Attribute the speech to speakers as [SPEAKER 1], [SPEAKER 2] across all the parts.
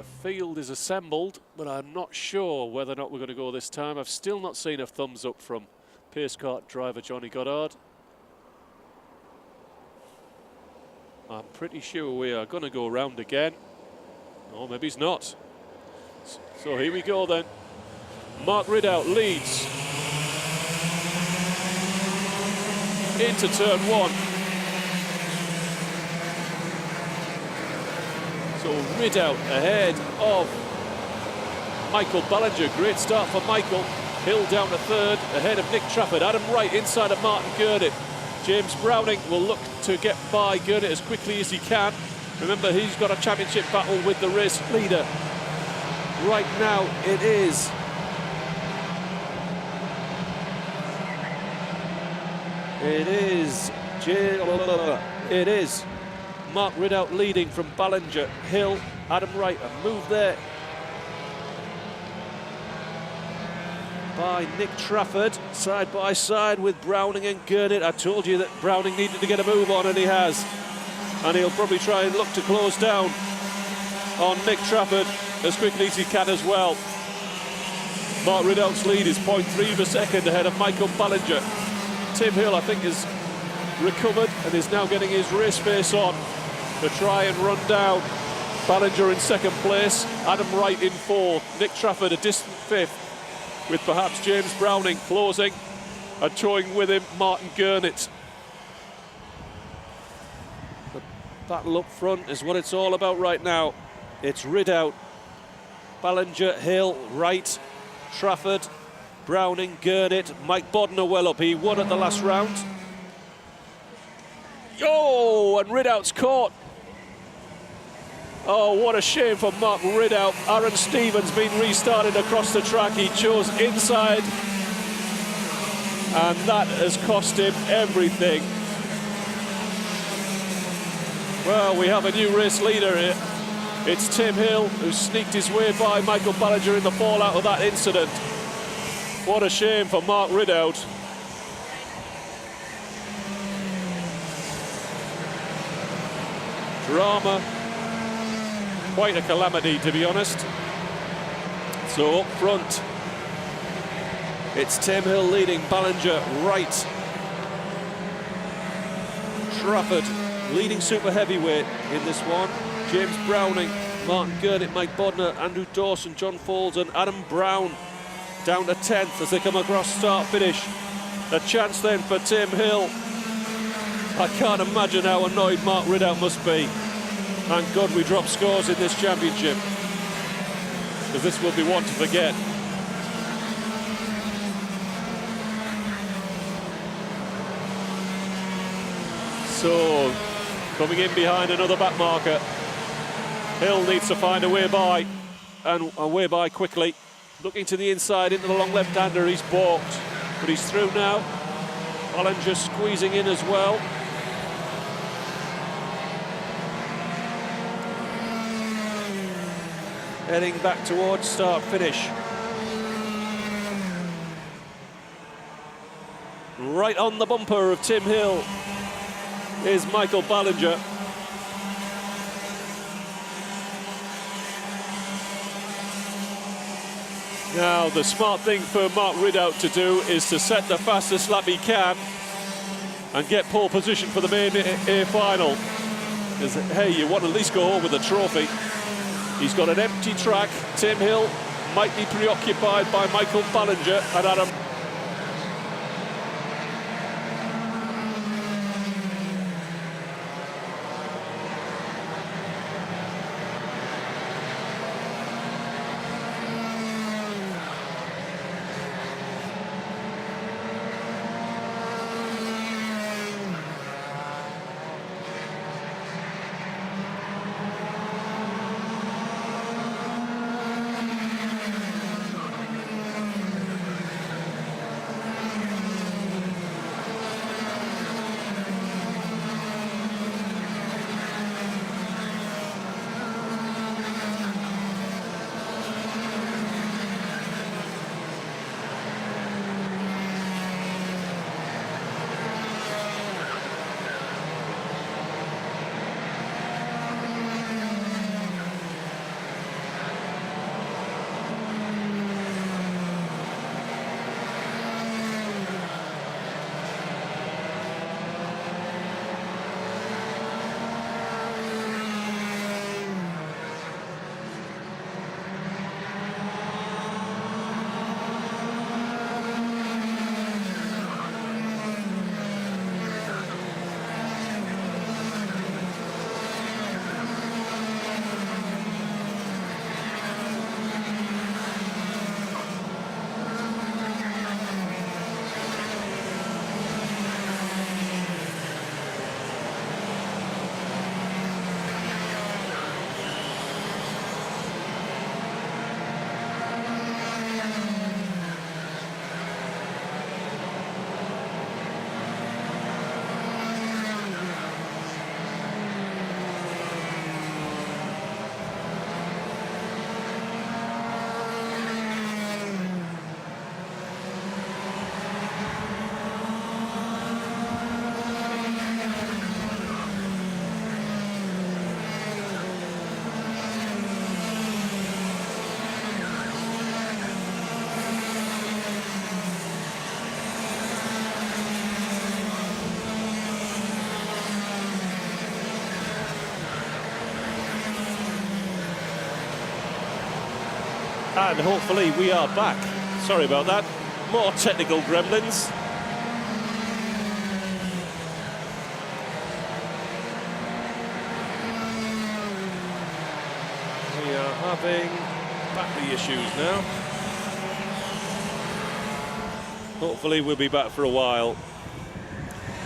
[SPEAKER 1] The field is assembled, but I'm not sure whether or not we're going to go this time. I've still not seen a thumbs up from pace kart driver Johnny Goddard. I'm pretty sure we are going to go round again. Or maybe he's not. So here we go then. Mark Ridout leads into turn one. So Ridout ahead of Michael Ballinger. Great start for Michael. Hill down to third, ahead of Nick Trafford. Adam Wright inside of Martin Gurnett. James Browning will look to get by Gurnett as quickly as he can. Remember, he's got a championship battle with the race leader. Right now it is Mark Ridout leading from Ballinger, Hill, Adam Wright. A move there by Nick Trafford, side by side with Browning and Gurnett. I told you that Browning needed to get a move on, and he has. And he'll probably try and look to close down on Nick Trafford as quickly as he can as well. Mark Ridout's lead is 0.3 of a second ahead of Michael Ballinger. Tim Hill, I think, has recovered and is now getting his race pace on to try and run down Ballinger in second place, Adam Wright in fourth, Nick Trafford a distant fifth, with perhaps James Browning closing and towing with him Martin Gurnett. The battle up front is what it's all about right now. It's Ridout, Ballinger, Hill, Wright, Trafford, Browning, Gurnett, Mike Bodner well up. He won at the last round. Oh, and Ridout's caught. Oh, what a shame for Mark Ridout. Aaron Stevens being restarted across the track. He chose inside, and that has cost him everything. Well, we have a new race leader here. It's Tim Hill, who sneaked his way by Michael Ballinger in the fallout of that incident. What a shame for Mark Ridout. Drama. Quite a calamity, to be honest. So up front, it's Tim Hill leading, Ballinger, Wright, Trafford leading super heavyweight in this one. James Browning, Martin Gurnett, Mike Bodner, Andrew Dawson, John Falls and Adam Brown down to 10th as they come across start-finish. A chance then for Tim Hill. I can't imagine how annoyed Mark Ridout must be. Thank God we dropped scores in this championship, because this will be one to forget. So, coming in behind another back marker. Hill needs to find a way by, and a way by quickly. Looking to the inside into the long left-hander, he's balked, but he's through now. Ballinger squeezing in as well. Heading back towards start-finish. Right on the bumper of Tim Hill is Michael Ballinger. Now, the smart thing for Mark Ridout to do is to set the fastest lap he can and get pole position for the main A final. Because, hey, you want to at least go home with a trophy. He's got an empty track. Tim Hill might be preoccupied by Michael Ballinger and Adam. And hopefully we are back. Sorry about that. More technical gremlins. We are having battery issues now. Hopefully we'll be back for a while.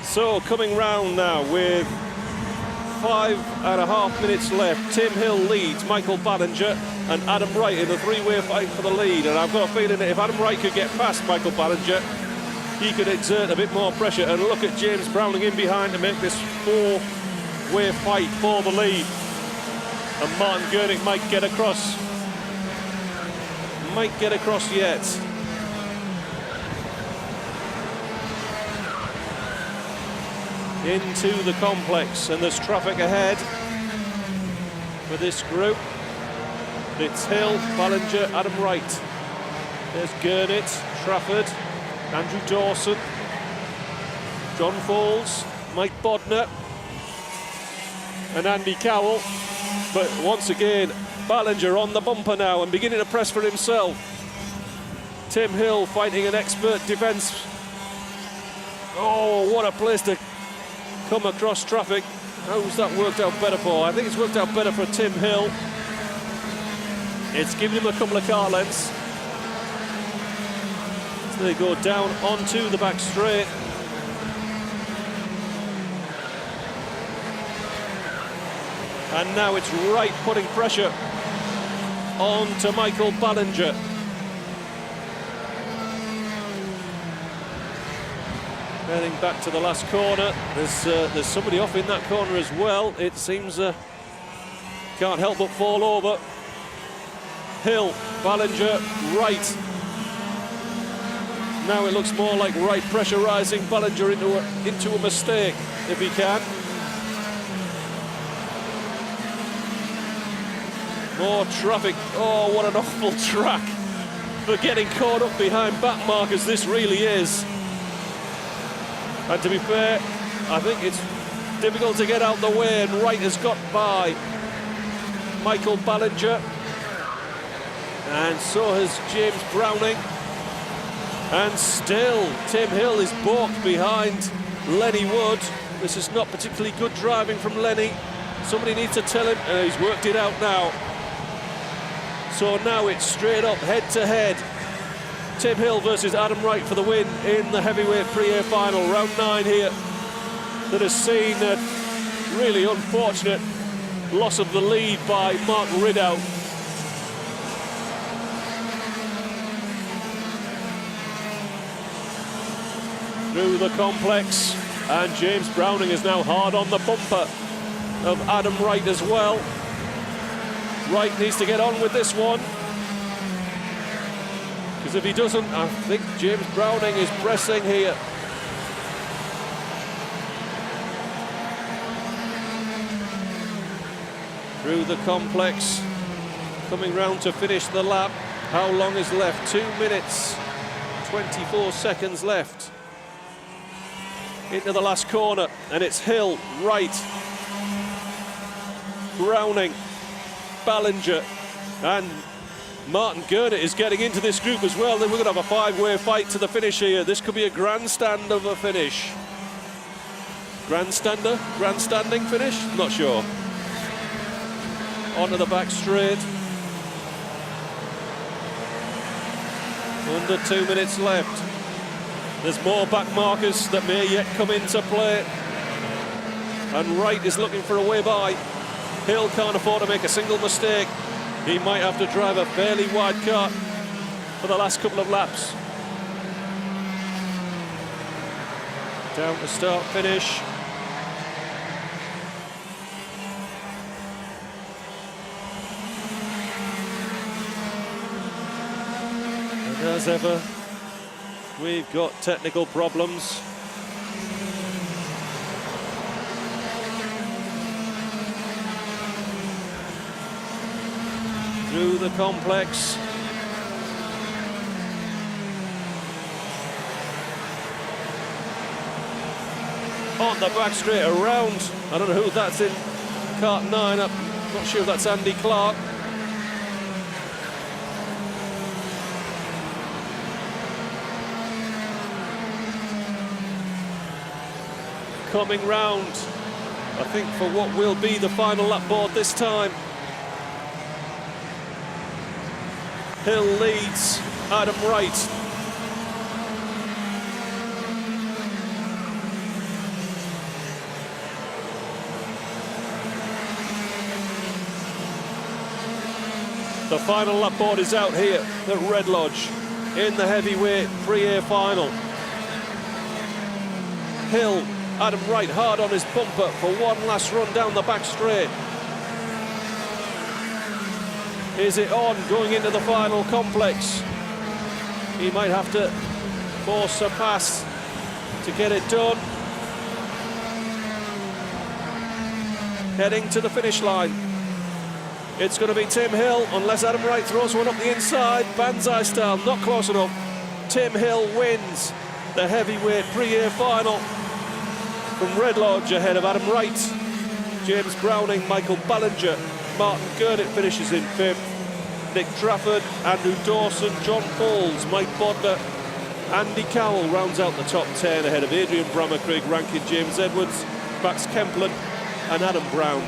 [SPEAKER 1] So coming round now with 5.5 minutes left. Tim Hill leads Michael Ballinger and Adam Wright in the three-way fight for the lead. And I've got a feeling that if Adam Wright could get past Michael Ballinger, he could exert a bit more pressure. And look at James Browning in behind to make this four-way fight for the lead. And Martin Gurnick might get across. Might get across yet. Into the complex, and there's traffic ahead for this group. It's Hill, Ballinger, Adam Wright. There's Gurnett, Trafford, Andrew Dawson, John Foles, Mike Bodner, and Andy Cowell. But once again, Ballinger on the bumper now and beginning to press for himself. Tim Hill fighting an expert defence. Oh, what a place to come across traffic. How's that worked out better for? I think it's worked out better for Tim Hill. It's given him a couple of car lengths. So they go down onto the back straight. And now it's Wright putting pressure onto Michael Ballinger. Heading back to the last corner. There's somebody off in that corner as well. It seems can't help but fall over. Hill, Ballinger, Wright. Now it looks more like Wright pressurising Ballinger into a mistake, if he can. More traffic. Oh, what an awful track for getting caught up behind back markers. This really is. And to be fair, I think it's difficult to get out the way, and Wright has got by Michael Ballinger. And so has James Browning. And still, Tim Hill is balked behind Lenny Wood. This is not particularly good driving from Lenny. Somebody needs to tell him, and he's worked it out now. So now it's straight up, head-to-head. Tim Hill versus Adam Wright for the win in the heavyweight pre-A final. Round 9 here that has seen a really unfortunate loss of the lead by Martin Ridout. Through the complex, and James Browning is now hard on the bumper of Adam Wright as well. Wright needs to get on with this one, because if he doesn't, I think James Browning is pressing here. Through the complex, coming round to finish the lap. How long is left? 2 minutes, 24 seconds left. Into the last corner, and it's Hill, Wright, Browning, Ballinger, and Martin Gurnett is getting into this group as well. Then we're going to have a five-way fight to the finish here. This could be a grandstand of a finish. Grandstanding finish? Not sure. Onto the back straight. Under 2 minutes left. There's more back markers that may yet come into play. And Wright is looking for a way by. Hill can't afford to make a single mistake. He might have to drive a fairly wide car for the last couple of laps. Down to start finish. And as ever, we've got technical problems. Through the complex. On the back straight around. I don't know who that's in kart 9. I'm not sure if that's Andy Clark. coming round, I think, for what will be the final lap board this time. Hill leads Adam Wright. The final lap board is out here at Red Lodge in the heavyweight pre-air final. Hill, Adam Wright hard on his bumper for one last run down the back straight. Is it on going into the final complex? He might have to force a pass to get it done. Heading to the finish line. It's going to be Tim Hill, unless Adam Wright throws one up the inside. Banzai style, not close enough. Tim Hill wins the heavyweight pre-air final from Red Lodge ahead of Adam Wright. James Browning, Michael Ballinger, Martin Gurnett finishes in 5th. Nick Trafford, Andrew Dawson, John Bowles, Mike Bodner, Andy Cowell rounds out the top 10 ahead of Adrian Brammer, Craig Rankin, James Edwards, Max Kemplan and Adam Brown.